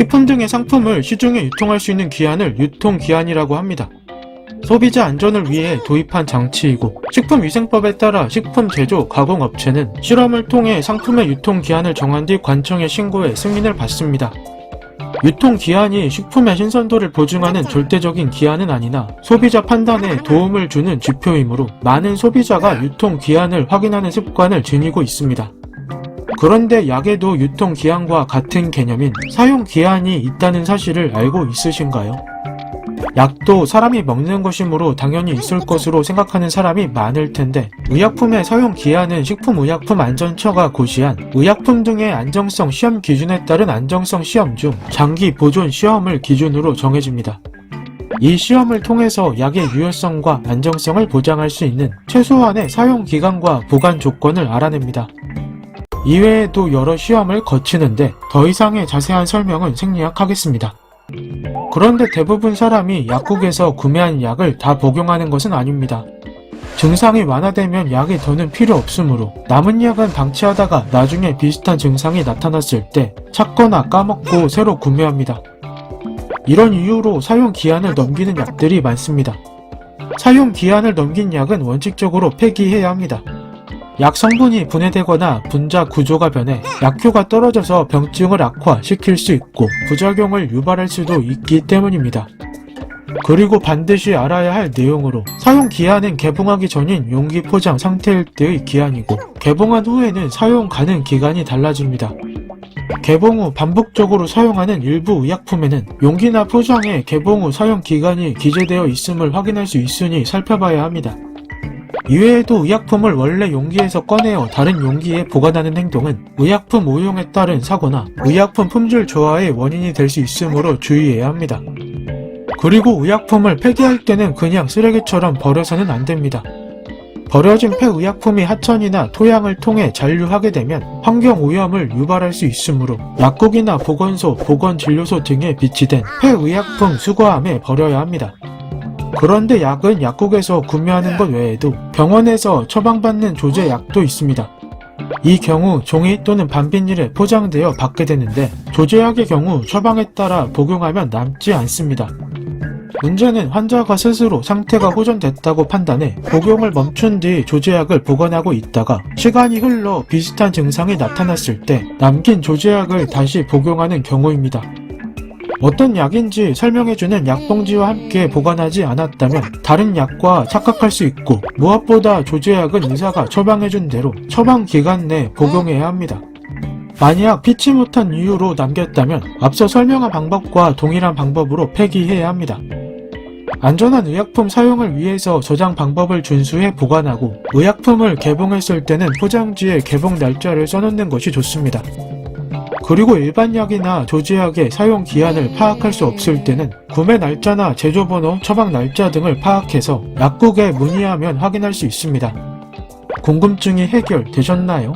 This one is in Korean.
식품 등의 상품을 시중에 유통할 수 있는 기한을 유통기한이라고 합니다. 소비자 안전을 위해 도입한 장치이고 식품위생법에 따라 식품 제조 가공업체는 실험을 통해 상품의 유통기한을 정한 뒤 관청에 신고해 승인을 받습니다. 유통기한이 식품의 신선도를 보증하는 절대적인 기한은 아니나 소비자 판단에 도움을 주는 지표이므로 많은 소비자가 유통기한을 확인하는 습관을 지니고 있습니다. 그런데 약에도 유통기한과 같은 개념인 사용기한이 있다는 사실을 알고 있으신가요? 약도 사람이 먹는 것이므로 당연히 있을 것으로 생각하는 사람이 많을 텐데 의약품의 사용기한은 식품의약품안전처가 고시한 의약품 등의 안정성 시험 기준에 따른 안정성 시험 중 장기 보존 시험을 기준으로 정해집니다. 이 시험을 통해서 약의 유효성과 안정성을 보장할 수 있는 최소한의 사용기간과 보관 조건을 알아냅니다. 이외에도 여러 시험을 거치는데 더 이상의 자세한 설명은 생략하겠습니다. 그런데 대부분 사람이 약국에서 구매한 약을 다 복용하는 것은 아닙니다. 증상이 완화되면 약이 더는 필요 없으므로 남은 약은 방치하다가 나중에 비슷한 증상이 나타났을 때 찾거나 까먹고 새로 구매합니다. 이런 이유로 사용기한을 넘기는 약들이 많습니다. 사용기한을 넘긴 약은 원칙적으로 폐기해야 합니다. 약 성분이 분해되거나 분자 구조가 변해 약효가 떨어져서 병증을 악화시킬 수 있고 부작용을 유발할 수도 있기 때문입니다. 그리고 반드시 알아야 할 내용으로 사용기한은 개봉하기 전인 용기 포장 상태일 때의 기한이고 개봉한 후에는 사용 가능 기간이 달라집니다. 개봉 후 반복적으로 사용하는 일부 의약품에는 용기나 포장에 개봉 후 사용 기간이 기재되어 있음을 확인할 수 있으니 살펴봐야 합니다. 이외에도 의약품을 원래 용기에서 꺼내어 다른 용기에 보관하는 행동은 의약품 오용에 따른 사고나 의약품 품질 저하의 원인이 될 수 있으므로 주의해야 합니다. 그리고 의약품을 폐기할 때는 그냥 쓰레기처럼 버려서는 안 됩니다. 버려진 폐의약품이 하천이나 토양을 통해 잔류하게 되면 환경오염을 유발할 수 있으므로 약국이나 보건소, 보건진료소 등에 비치된 폐의약품 수거함에 버려야 합니다. 그런데 약은 약국에서 구매하는 것 외에도 병원에서 처방받는 조제약도 있습니다. 이 경우 종이 또는 반비닐에 포장되어 받게 되는데 조제약의 경우 처방에 따라 복용하면 남지 않습니다. 문제는 환자가 스스로 상태가 호전됐다고 판단해 복용을 멈춘 뒤 조제약을 보관하고 있다가 시간이 흘러 비슷한 증상이 나타났을 때 남긴 조제약을 다시 복용하는 경우입니다. 어떤 약인지 설명해주는 약봉지와 함께 보관하지 않았다면 다른 약과 착각할 수 있고 무엇보다 조제약은 의사가 처방해준 대로 처방 기간 내 복용해야 합니다. 만약 피치 못한 이유로 남겼다면 앞서 설명한 방법과 동일한 방법으로 폐기해야 합니다. 안전한 의약품 사용을 위해서 저장 방법을 준수해 보관하고 의약품을 개봉했을 때는 포장지에 개봉 날짜를 써놓는 것이 좋습니다. 그리고 일반 약이나 조제약의 사용 기한을 파악할 수 없을 때는 구매 날짜나 제조번호, 처방 날짜 등을 파악해서 약국에 문의하면 확인할 수 있습니다. 궁금증이 해결되셨나요?